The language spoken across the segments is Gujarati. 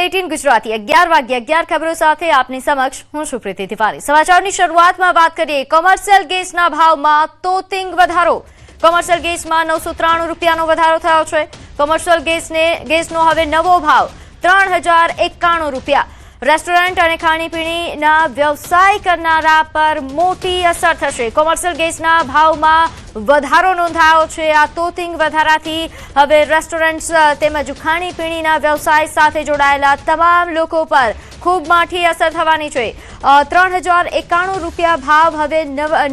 18 ગુજરાતી 11 વાગ્યે 11 ખબરો સાથે આપની સમક્ષ હું છું પ્રીતિ તિવારી। સમાચારની શરૂઆતમાં વાત કરીએ કોમર્શિયલ ગેસના ભાવમાં તોતિંગ વધારો। કોમર્શિયલ ગેસમાં 993 રૂપિયાનો વધારો થયો છે। કોમર્શિયલ ગેસનો હવે નવો ભાવ 3091 રૂપિયા। રેસ્ટોરન્ટ અને ખાણીપીણીના વ્યવસાય કરનારા પર મોટી અસર થશે। કોમર્શિયલ ગેસના ભાવમાં વધારો નોંધાયો છે। આ તોતિંગ વધારાથી હવે રેસ્ટોરન્ટ્સ તેમજ ખાણીપીણીના વ્યવસાય સાથે જોડાયેલા તમામ લોકો પર ખૂબ માઠી અસર થવાની છે। 3091 રૂપિયા ભાવ હવે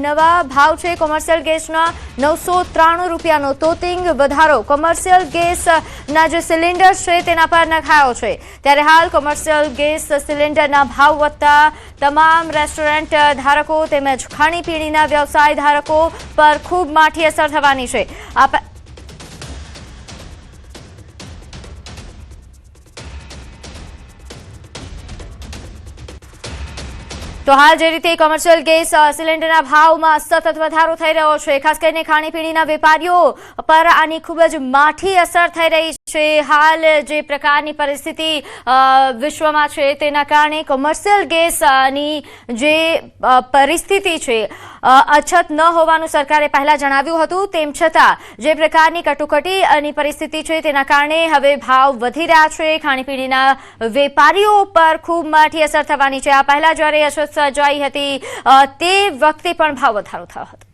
નવા ભાવ છે। કોમર્શિયલ ગેસના 993 રૂપિયાનો તોતિંગ વધારો કોમર્શિયલ ગેસના જે સિલિન્ડર છે તેના પર નખાયો છે। ત્યારે હાલ કોમર્શિયલ ગેસ સિલિન્ડરના ભાવ વધતા તમામ રેસ્ટોરન્ટ ધારકો તેમજ ખાણીપીણીના વ્યવસાય ધારકો પર ખૂબ માઠી અસર થવાની છે। તો હાલ જે રીતે કોમર્શિયલ ગેસ સિલિન્ડરના ભાવમાં સતત વધારો થઈ રહ્યો છે, ખાસ કરીને ખાણીપીણીના વેપારીઓ પર આની ખૂબ જ માઠી અસર થઈ રહી છે। હાલ જે પ્રકારની પરિસ્થિતિ વિશ્વમાં છે તેના કારણે કોમર્શિયલ ગેસની જે પરિસ્થિતિ છે અછત ન હોવાનું સરકારે પહેલા જણાવ્યું હતું, તેમ છતાં જે પ્રકારની કટોકટીની પરિસ્થિતિ છે તેના કારણે હવે ભાવ વધી રહ્યા છે। ખાણીપીણીના વેપારીઓ પર ખૂબ માઠી અસર થવાની છે। આ પહેલા જ્યારે અછત સર્જાઈ હતી તે વખતે પણ ભાવ વધારો થયો હતો।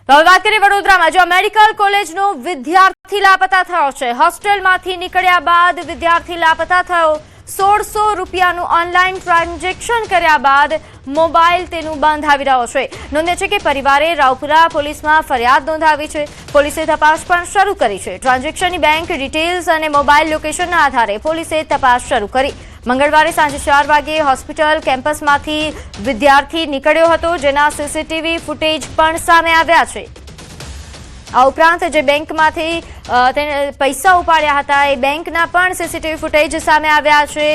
હવે વાત કરીએ વડોદરામાં, જ્યાં મેડિકલ કોલેજનો વિદ્યાર્થી લાપતા થયો છે। હોસ્ટેલમાંથી નીકળ્યા બાદ વિદ્યાર્થી લાપતા થયો। 1600 રૂપિયાનું ઓનલાઈન ટ્રાન્ઝેક્શન કર્યા બાદ મોબાઈલ તેનું બંધ આવી રહ્યો છે। નોંધે છે કે પરિવારે રાવપુરા પોલીસમાં ફરિયાદ નોંધાવી છે। પોલીસે તપાસ પણ શરૂ કરી છે। ટ્રાન્ઝેક્શનની બેંક ડિટેલ્સ અને મોબાઈલ લોકેશનના આધારે પોલીસે તપાસ શરૂ કરી। મંગળવારે સાંજે 4 વાગ્યે હોસ્પિટલ કેમ્પસમાંથી વિદ્યાર્થી નીકળ્યો હતો, જેના સીસીટીવી ફૂટેજ પણ સામે આવ્યા છે। આ ઉપરાંત જે બેંકમાંથી તેને પૈસા ઉપાડ્યા હતા એ બેંકના પણ સીસીટીવી ફૂટેજ સામે આવ્યા છે।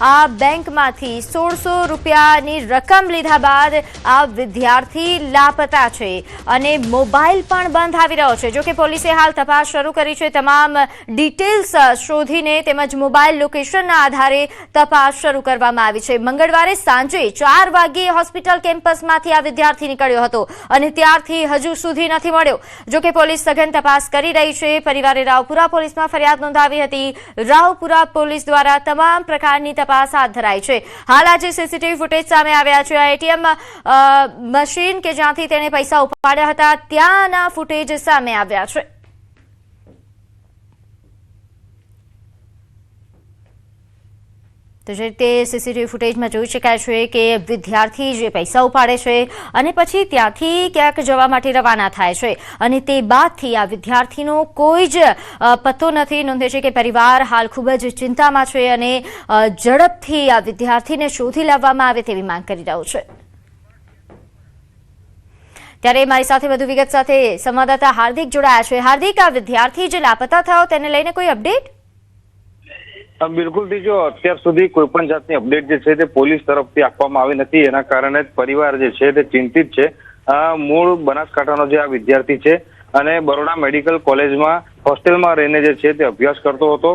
આ બેંકમાંથી 1600 રૂપિયાની રકમ લીધા બાદ આ વિદ્યાર્થી લાપતા છે અને મોબાઈલ પણ બંધ આવી રહ્યો છે। જોકે પોલીસે હાલ તપાસ શરૂ કરી છે। તમામ ડિટેલ્સ શોધીને તેમજ મોબાઈલ લોકેશનના આધારે તપાસ શરૂ કરવામાં આવી છે। મંગળવારે સાંજે 4 વાગ્યે હોસ્પિટલ કેમ્પસમાંથી આ વિદ્યાર્થી નીકળ્યો હતો અને ત્યારથી હજુ સુધી નથી મળ્યો। જોકે પોલીસ સઘન તપાસ કરી રહી છે। પરિવારે રાવપુરા પોલીસમાં ફરિયાદ નોંધાવી હતી। રાવપુરા પોલીસ દ્વારા તમામ પ્રકારની તપાસ હાથ ધરાઈ છે। હાલ આજે સીસીટીવી ફૂટેજ સામે આવ્યા છે। એટીએમ મશીન કે જ્યાંથી તેણે પૈસા ઉપાડ્યા હતા ત્યાંના ફૂટેજ સામે આવ્યા છે। તો જે રીતે સીસીટીવી ફૂટેજમાં જોઈ શકાય છે કે વિદ્યાર્થી જે પૈસા ઉપાડે છે અને પછી ત્યાંથી ક્યાંક જવા માટે રવાના થાય છે અને તે બાદથી આ વિદ્યાર્થીનો કોઈ જ પત્તો નથી। નોંધે છે કે પરિવાર હાલ ખૂબ જ ચિંતામાં છે અને ઝડપથી આ વિદ્યાર્થીને શોધી લાવવામાં આવે તેવી માંગ કરી રહ્યો છે। ત્યારે મારી સાથે વધુ વિગત સાથે સંવાદદાતા હાર્દિક જોડાયા છે। હાર્દિક, આ વિદ્યાર્થી જે લાપતા થયો તેને લઈને કોઈ અપડેટ? બિલકુલ જો અત્યાર સુધી કોઈ પણ જાતની અપડેટ જે છે તે પોલીસ તરફથી આપવામાં આવી નથી। એના કારણે પરિવાર જે છે તે ચિંતિત છે। મૂળ બનાસકાંઠાનો જે આ વિદ્યાર્થી છે અને બરોડા મેડિકલ કોલેજમાં હોસ્ટેલમાં રહીને જે છે તે અભ્યાસ કરતો હતો।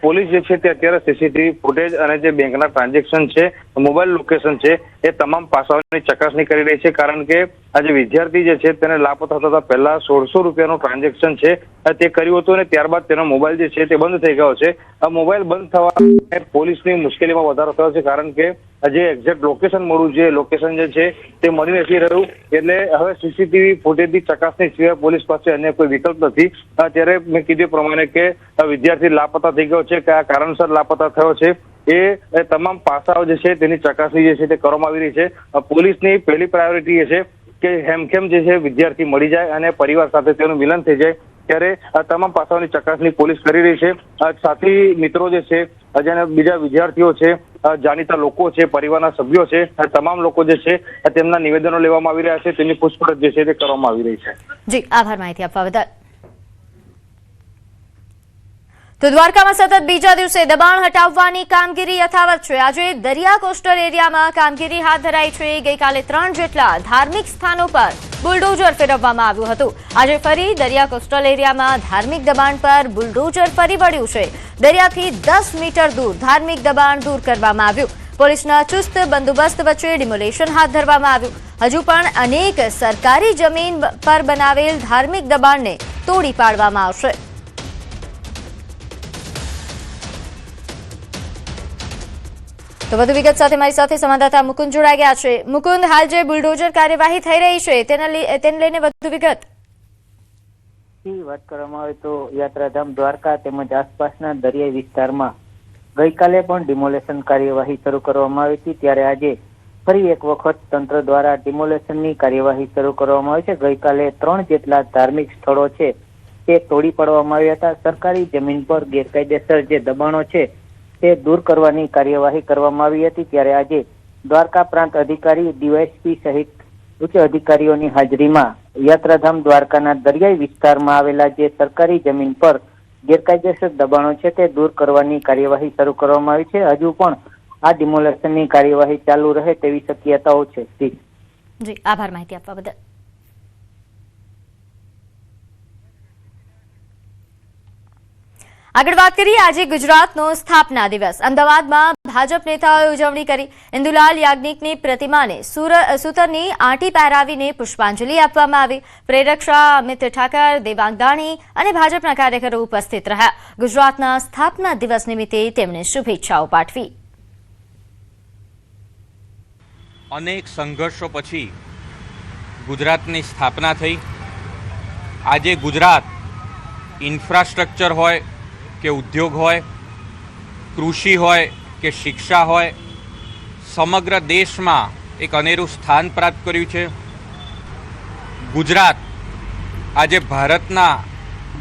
પોલીસ જે છે તે અત્યારે સીસીટીવી ફૂટેજ અને જે બેંકના ટ્રાન્ઝેક્શન છે, મોબાઈલ લોકેશન છે, એ તમામ પાસાઓની ચકાસણી કરી રહી છે। કારણ કે આ જે વિદ્યાર્થી જે છે તેને લાપતા થતા પહેલા 1600 રૂપિયાનું ટ્રાન્ઝેક્શન છે તે કર્યું હતું અને ત્યારબાદ તેનો મોબાઈલ જે છે તે બંધ થઈ ગયો છે। આ મોબાઈલ બંધ થવા પોલીસની મુશ્કેલીમાં વધારો થયો છે, કારણ કે જે એક્ઝેક્ટ લોકેશન મળવું છે લોકેશન જે છે તે મળી નથી રહ્યું। એટલે હવે સીસીટીવી ફૂટેજની ચકાસણી સિવાય પોલીસ પાસે અન્ય કોઈ વિકલ્પ નથી। ત્યારે મેં કીધું પ્રમાણે કે વિદ્યાર્થી લાપતા થઈ ગયો છે, કયા કારણસર લાપતા થયો છે એ તમામ પાસાઓ જે છે તેની ચકાસણી જે છે તે કરવામાં આવી રહી છે। પોલીસની પહેલી પ્રાયોરિટી એ છે કે હેમખેમ જે છે વિદ્યાર્થી મળી જાય અને પરિવાર સાથે તેનું મિલન થઈ જાય। ત્યારે આ તમામ પાસાઓની ચકાસણી પોલીસ કરી રહી છે। સાથી મિત્રો જે છે અને બીજા વિદ્યાર્થીઓ છે, જાણીતા લોકો છે, પરિવારના સભ્યો છે, આ તમામ લોકો જે છે તેમના નિવેદનો લેવામાં આવી રહ્યા છે। તેમની પૂછપરછ જે છે તે કરવામાં આવી રહી છે। જી, આભાર માહિતી આપવા બદલ। તો દ્વારકામાં સતત બીજા દિવસે દબાણ હટાવવાની કામગીરી યથાવત છે. આજે દરિયા કોસ્ટલ એરિયામાં કામગીરી હાથ ધરાઈ છે. ગઈકાલે 3 જેટલા ધાર્મિક સ્થાનો પર બુલડોઝર ફેરવવામાં આવ્યું હતું. આજે ફરી દરિયા કોસ્ટલ એરિયામાં ધાર્મિક દબાણ પર બુલડોઝર ફરી વળ્યું છે. દરિયાથી 10 મીટર દૂર ધાર્મિક દબાણ દૂર કરવામાં આવ્યું. પોલીસના ચુસ્ત બંદોબસ્ત વચ્ચે ડિમોલેશન હાથ ધરવામાં આવ્યું. હજુ પણ અનેક સરકારી જમીન પર બનાવેલ ધાર્મિક દબાણને તોડી પાડવામાં આવશે. તો વધુ વિગત સાથે મારી સાથે સંવાદદાતા મુકુંદ જોડાઈ ગયા છે. મુકુંદ, હાલ જે બુલડોઝર કાર્યવાહી થઈ રહી છે તેને લઈને વધુ વિગત. વાત કરવામાં આવે તો યાત્રાધામ દ્વારકા તેમજ આસપાસના દરિયાઈ વિસ્તારમાં ગઈકાલે પણ ડિમોલેશન કાર્યવાહી શરૂ કરવામાં આવી હતી. ત્યારે આજે ફરી એક વખત તંત્ર દ્વારા ડિમોલેશનની કાર્યવાહી શરૂ કરવામાં આવી છે. ગઈકાલે 3 જેટલા ધાર્મિક સ્થળો છે તે તોડી પાડવામાં આવ્યા હતા. સરકારી જમીન પર ગેરકાયદેસર જે દબાણો છે તે દૂર કરવાની કાર્યવાહી કરવામાં આવી હતી. ત્યારે આજે દ્વારકા પ્રાંત અધિકારી, ડીવાયએસપી સહિત ઉચ્ચ અધિકારીઓની હાજરીમાં યાત્રાધામ દ્વારકાના દરિયાઈ વિસ્તારમાં આવેલા જે સરકારી જમીન પર ગેરકાયદેસર દબાણો છે તે દૂર કરવાની કાર્યવાહી શરૂ કરવામાં આવી છે. હજુ પણ આ ડિમોલેશનની કાર્યવાહી ચાલુ રહે તેવી શક્યતાઓ છે. જી, આભાર માહિતી આપવા બદલ. આગળ વાત કરીએ આજે ગુજરાતનો સ્થાપના દિવસ. અમદાવાદમાં ભાજપ નેતાઓએ ઉજવણી કરી. ઇન્દુલાલ યાજ્ઞિકની પ્રતિમાને સૂતરની આંટી પહેરાવીને પુષ્પાંજલિ આપવામાં આવી. પ્રેરક શાહ, અમિત ઠાકર, દેવાંગ દાણી અને ભાજપના કાર્યકરો ઉપસ્થિત રહ્યા. ગુજરાતના સ્થાપના દિવસ નિમિત્તે તેમણે શુભેચ્છાઓ પાઠવી. અનેક સંઘર્ષો પછી ગુજરાતની સ્થાપના થઈ. આજે ગુજરાત ઇન્ફ્રાસ્ટ્રક્ચર હોય કે ઉદ્યોગ હોય, કૃષિ હોય કે શિક્ષા હોય, સમગ્ર દેશમાં એક અનેરું સ્થાન પ્રાપ્ત કર્યું છે. ગુજરાત આજે ભારતના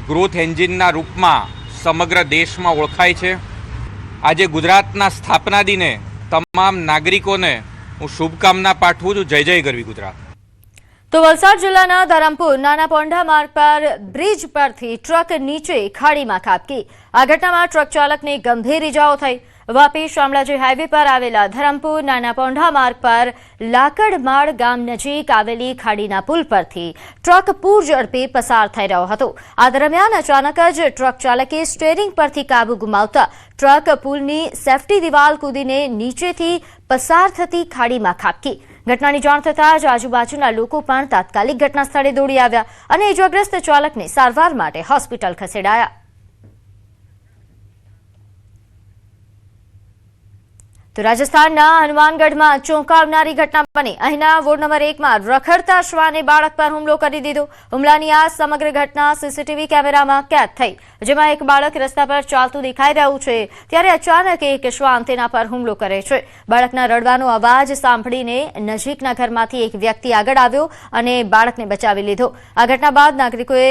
ગ્રોથ એન્જિનના રૂપમાં સમગ્ર દેશમાં ઓળખાય છે. આજે ગુજરાતના સ્થાપના દિને તમામ નાગરિકોને હું શુભકામના પાઠવું છું. જય જય ગરવી ગુજરાત. તો વલસાડ જિલ્લાના ધરમપુર નાના પોંઢા માર્ગ પર બ્રિજ પરથી ટ્રક નીચે ખાડીમાં ખાબકી. આ ઘટનામાં ટ્રક ચાલકને ગંભીર ઇજાઓ થઈ. વાપી શામળાજી હાઈવે પર આવેલા ધરમપુર નાના પોંઢા માર્ગ પર લાકડમાળ ગામ નજીક આવેલી ખાડીના પુલ પરથી ટ્રક પૂરઝડપે પસાર થઈ રહ્યો હતો. આ દરમિયાન અચાનક જ ટ્રક ચાલકે સ્ટીયરિંગ પરથી કાબુ ગુમાવતા ટ્રક પુલની સેફટી દિવાલ કૂદીને નીચેથી પસાર થતી ખાડીમાં ખાબકી. ઘટનાની જાણ થતાં જ આજુબાજુના લોકો પણ તાત્કાલિક ઘટના સ્થળે દોડી આવ્યા અને ઇજાગ્રસ્ત ચાલકને સારવાર માટે હોસ્પિટલ ખસેડાયા. તો રાજસ્થાનના હનુમાનગઢમાં ચોંકાવનારી ઘટના બની. અહીંના વોર્ડ નંબર 1માં રખડતા શ્વાને બાળક પર હુમલો કરી દીધો. હુમલાની આ સમગ્ર ઘટના સીસીટીવી કેમેરામાં કેદ થઈ, જેમાં એક બાળક રસ્તા પર ચાલતું દેખાઈ રહ્યું છે ત્યારે અચાનક એક શ્વાન તેના પર હુમલો કરે છે. બાળકના રડવાનો અવાજ સાંભળીને નજીકના ઘરમાંથી એક વ્યક્તિ આગળ આવ્યો અને બાળકને બચાવી લીધો. આ ઘટના બાદ નાગરિકોએ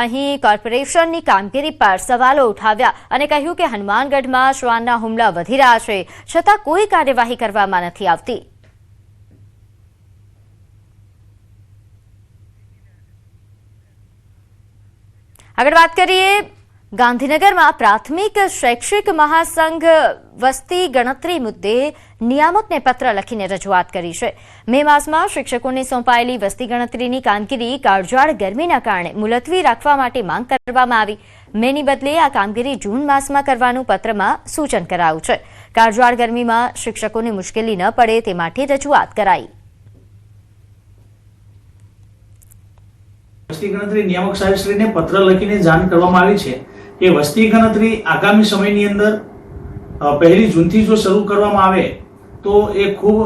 અહીં કોર્પોરેશનની કામગીરી પર સવાલો ઉઠાવ્યા અને કહ્યું કે હનુમાનગઢમાં શ્વાનના હુમલા વધી રહ્યા છે, છતાં કોઈ કાર્યવાહી કરવામાં નથી આવતી. આગળ વાત કરીએ, ગાંધીનગરમાં પ્રાથમિક શૈક્ષિક મહાસંઘ વસ્તી ગણતરી મુદ્દે નિયામકને પત્ર લખીને રજૂઆત કરી છે. મે માસમાં શિક્ષકોને સોંપાયેલી વસ્તી ગણતરીની કામગીરી કાળઝાળ ગરમીના કારણે મુલતવી રાખવા માટે માંગ કરવામાં આવી. મેની બદલે આ કામગીરી જૂન માસમાં કરવાનું પત્રમાં સૂચન કરાયું છે. કાળઝાળ ગરમીમાં શિક્ષકોને મુશ્કેલી ન પડે તે માટે રજૂઆત કરાઈ. વસ્તી ગણતરી નિયામક સાહેબશ્રીને પત્ર લખીને જાણ કરવામાં આવી છે કે વસ્તી ગણતરી આગામી સમયની અંદર 1 જૂનથી જો શરૂ કરવામાં આવે તો એ ખૂબ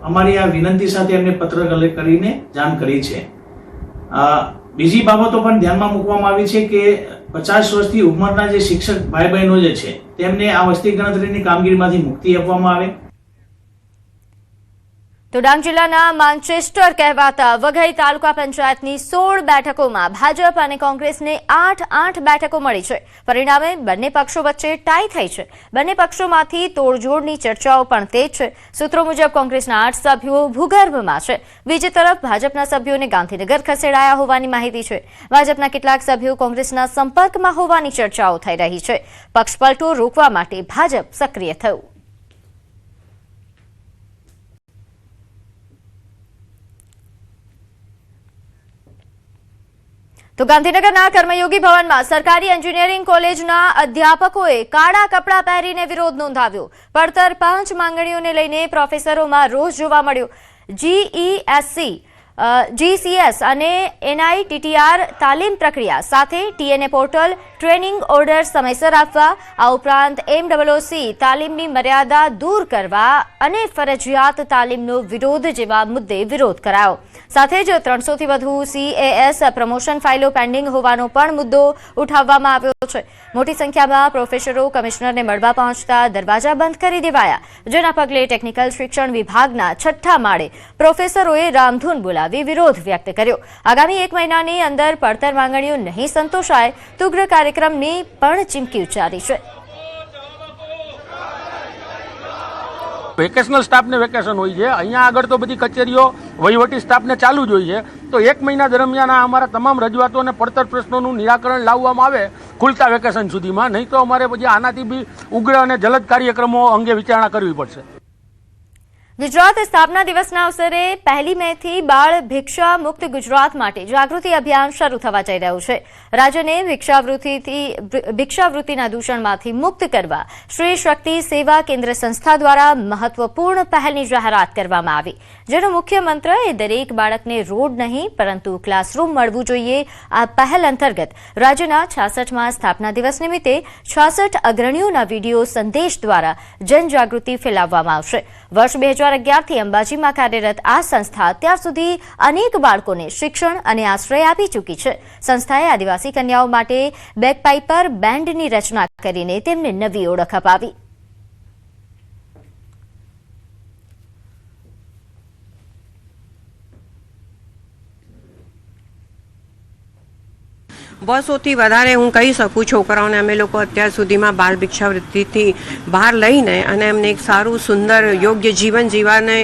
અમારી આ વિનંતી સાથે એમને પત્ર કરીને જાણ કરી છે. બીજી બાબતો પણ ધ્યાનમાં મૂકવામાં આવી છે કે 50 વર્ષથી ઉંમરના જે શિક્ષક ભાઈ બહેનો જે છે તેમને આ વસ્તી ગણતરીની કામગીરીમાંથી મુક્તિ આપવામાં આવે. તો ડાંગ જિલ્લાના માન્ચેસ્ટર કહેવાતા વઘઈ તાલુકા પંચાયતની 16 બેઠકોમાં ભાજપ અને કોંગ્રેસને 8 બેઠકો મળી છે. પરિણામે બંને પક્ષો વચ્ચે ટાઈ થઈ છે. બંને પક્ષોમાંથી તોડજોડની ચર્ચાઓ પણ તેજ છે. સૂત્રો મુજબ કોંગ્રેસના 8 સભ્યો ભૂગર્ભમાં છે. બીજી તરફ ભાજપના સભ્યોને ગાંધીનગર ખસેડાયા હોવાની માહિતી છે. ભાજપના કેટલાક સભ્યો કોંગ્રેસના સંપર્કમાં હોવાની ચર્ચાઓ થઈ રહી છે. પક્ષપલટો રોકવા માટે ભાજપ સક્રિય થયું. તો ગાંધીનગરના કર્મયોગી ભવનમાં સરકારી એન્જિનિયરિંગ કોલેજના અધ્યાપકોએ કાળા કપડાં પહેરીને વિરોધ નોંધાવ્યો. પડતર 5 માંગણીઓને લઈને પ્રોફેસરોમાં રોષ જોવા મળ્યો. GCS અને NITTR તાલીમ પ્રક્રિયા સાથે TNA પોર્ટલ ટ્રેનિંગ ઓર્ડર સમયસર આપવા, આ ઉપરાંત MOOC તાલીમની મર્યાદા દૂર કરવા અને ફરજિયાત તાલીમનો વિરોધ જેવા મુદ્દે વિરોધ કરાયો. સાથે જ 300થી વધુ CAS પ્રમોશન ફાઇલો પેન્ડિંગ હોવાનો પણ મુદ્દો ઉઠાવવામાં આવ્યો છે. મોટી સંખ્યામાં પ્રોફેસરો કમિશનરને મળવા પહોંચતા દરવાજા બંધ કરી દેવાયા, જેના પગલે ટેકનિકલ શિક્ષણ વિભાગના 6ઠ્ઠા માળે પ્રોફેસરોએ રામધૂન બોલાવી વિરોધ વ્યક્ત કર્યો. આગામી 1 મહિનાની અંદર પડતર માંગણીઓ નહીં સંતોષાય તો ઉગ્ર કાર્યક્રમની પણ ચીમકી ઉચ્ચારી છે. વેકેશનલ સ્ટાફને વેકેશન હોય છે, અહીંયા આગળ તો બધી કચેરીઓ વહીવટી સ્ટાફને ચાલુ જ હોય છે. તો 1 મહિના દરમિયાન અમારા તમામ રજૂઆતો અને પડતર પ્રશ્નોનું નિરાકરણ લાવવામાં આવે ખુલતા વેકેશન સુધીમાં, નહીં તો અમારે પછી આનાથી બી ઉગ્ર અને જલદ કાર્યક્રમો અંગે વિચારણા કરવી પડશે. ગુજરાત સ્થાપના દિવસના અવસરે 1 મેથી બાળ ભિક્ષા મુક્ત ગુજરાત માટે જાગૃતિ અભિયાન શરૂ થવા જઈ રહ્યું છે. રાજ્યને ભિક્ષાવૃત્તિના દૂષણમાંથી મુક્ત કરવા શ્રી શક્તિ સેવા કેન્દ્ર સંસ્થા દ્વારા મહત્વપૂર્ણ પહેલની જાહેરાત કરવામાં આવી, જેનો મુખ્ય મંત્ર એ દરેક બાળકને રોડ નહીં પરંતુ ક્લાસરૂમ મળવું જોઈએ. આ પહેલ અંતર્ગત રાજ્યના 66મા સ્થાપના દિવસ નિમિત્તે 66 અગ્રણીઓના વિડીયો સંદેશ દ્વારા જનજાગૃતિ ફેલાવવામાં આવશે. વર્ષ 2011થી અંબાજીમાં કાર્યરત આ સંસ્થા અત્યાર સુધી અનેક બાળકોને શિક્ષણ અને આશ્રય આપી ચૂકી છે. સંસ્થાએ આદિવાસી કન્યાઓ માટે બેગપાઇપર બેન્ડની રચના કરીને તેમને નવી ઓળખ અપાવી. બસોથી વધારે હું કહી શકું છોકરાઓને અમે લોકો અત્યાર સુધીમાં બાળ ભિક્ષાવૃત્તિથી બહાર લઈને અને એમને એક સારું સુંદર યોગ્ય જીવન જીવવાને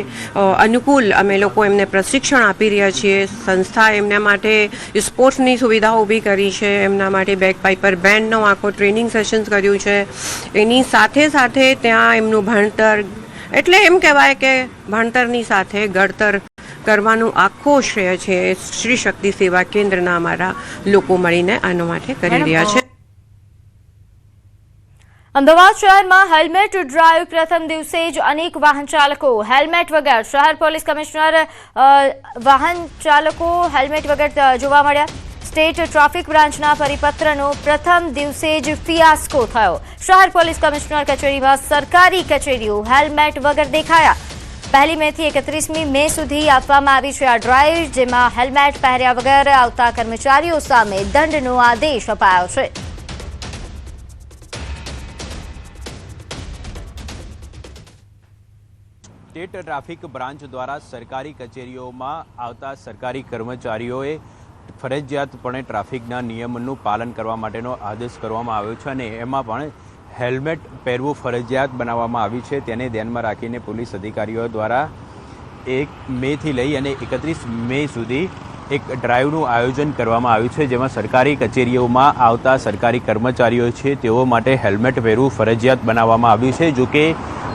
અનુકૂળ અમે લોકો એમને પ્રશિક્ષણ આપી રહ્યા છીએ. સંસ્થા એમના માટે સ્પોર્ટ્સની સુવિધાઓ ઊભી કરી છે, એમના માટે બેગપાઇપર બેન્ડનો આખો ટ્રેનિંગ સેશન્સ કર્યું છે. એની સાથે સાથે ત્યાં એમનું ભણતર, એટલે એમ કહેવાય કે ભણતરની સાથે ઘડતર કરવાનું આખો શ્રેય છે શ્રી શક્તિ સેવા કેન્દ્રના અમારા લોકો મળીને આનો માટે કરી રહ્યા છે. અમદાવાદ શહેરમાં હેલ્મેટ ડ્રાઈવ પ્રથમ દિવસે જ અનેક વાહન ચાલકો હેલ્મેટ વગર, શહેર પોલીસ કમિશનર વાહન ચાલકો હેલ્મેટ વગર જોવા મળ્યા. સ્ટેટ ટ્રાફિક બ્રાન્ચના પરિપત્રનો પ્રથમ દિવસે જ ફિયાસ્કો થયો. શહેર પોલીસ કમિશનર કચેરીમાં સરકારી કચેરીઓ હેલ્મેટ વગર દેખાયા. 1 મેથી 31મી મે સુધી આપવામાં આવી છે આ ડ્રાઈવ, જેમાં હેલ્મેટ પહેર્યા વગર આવતા કર્મચારીઓ સામે દંડનો આદેશ અપાયો છે. સ્ટેટ ટ્રાફિક બ્રાન્ચ દ્વારા સરકારી કચેરીઓમાં આવતા સરકારી કર્મચારીઓએ ફરજિયાતપણે ટ્રાફિકના નિયમોનું પાલન કરવા માટેનો આદેશ કરવામાં આવ્યો છે અને એમાં પણ હેલ્મેટ પહેરવું ફરજિયાત બનાવવામાં આવ્યું છે. તેને ધ્યાનમાં રાખીને પોલીસ અધિકારીઓ દ્વારા 1 મેથી લઈ અને 31 મે સુધી એક ડ્રાઈવનું આયોજન કરવામાં આવ્યું છે, જેમાં સરકારી કચેરીઓમાં આવતા સરકારી કર્મચારીઓ છે તેઓ માટે હેલ્મેટ પહેરવું ફરજિયાત બનાવવામાં આવ્યું છે. જોકે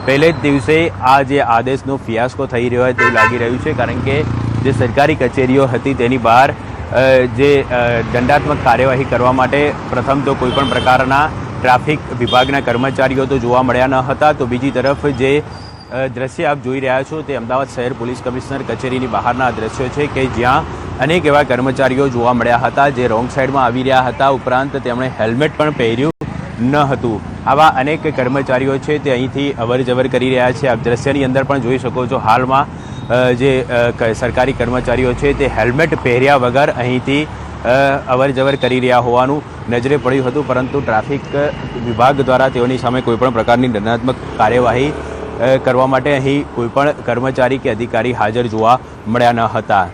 પહેલે જ દિવસે આ જે આદેશનો ફિયાસ્કો થઈ રહ્યો હોય તેવું લાગી રહ્યું છે, કારણ કે જે સરકારી કચેરીઓ હતી તેની બહાર જે દંડાત્મક કાર્યવાહી કરવા માટે પ્રથમ તો કોઈપણ પ્રકારના ટ્રાફિક વિભાગના કર્મચારીઓ તો જોવા મળ્યા ન હતા. તો બીજી તરફ જે દ્રશ્ય આપ જોઈ રહ્યા છો તે અમદાવાદ શહેર પોલીસ કમિશનર કચેરીની બહારના દ્રશ્યો છે કે જ્યાં અનેક એવા કર્મચારીઓ જોવા મળ્યા હતા જે રોંગ સાઈડમાં આવી રહ્યા હતા. ઉપરાંત તેમણે હેલ્મેટ પણ પહેર્યું ન હતું. આવા અનેક કર્મચારીઓ છે તે અહીંથી અવર જવર કરી રહ્યા છે. આપ દ્રશ્યની અંદર પણ જોઈ શકો છો, હાલમાં જે સરકારી કર્મચારીઓ છે તે હેલ્મેટ પહેર્યા વગર અહીંથી અવર જવર કરી રહ્યા હોવાનું નજરે પડ્યું હતું, પરંતુ ટ્રાફિક વિભાગ દ્વારા તેઓની સામે કોઈપણ પ્રકારની દંડાત્મક કાર્યવાહી કરવા માટે અહીં કોઈપણ કર્મચારી કે અધિકારી હાજર જોવા મળ્યા ન હતા.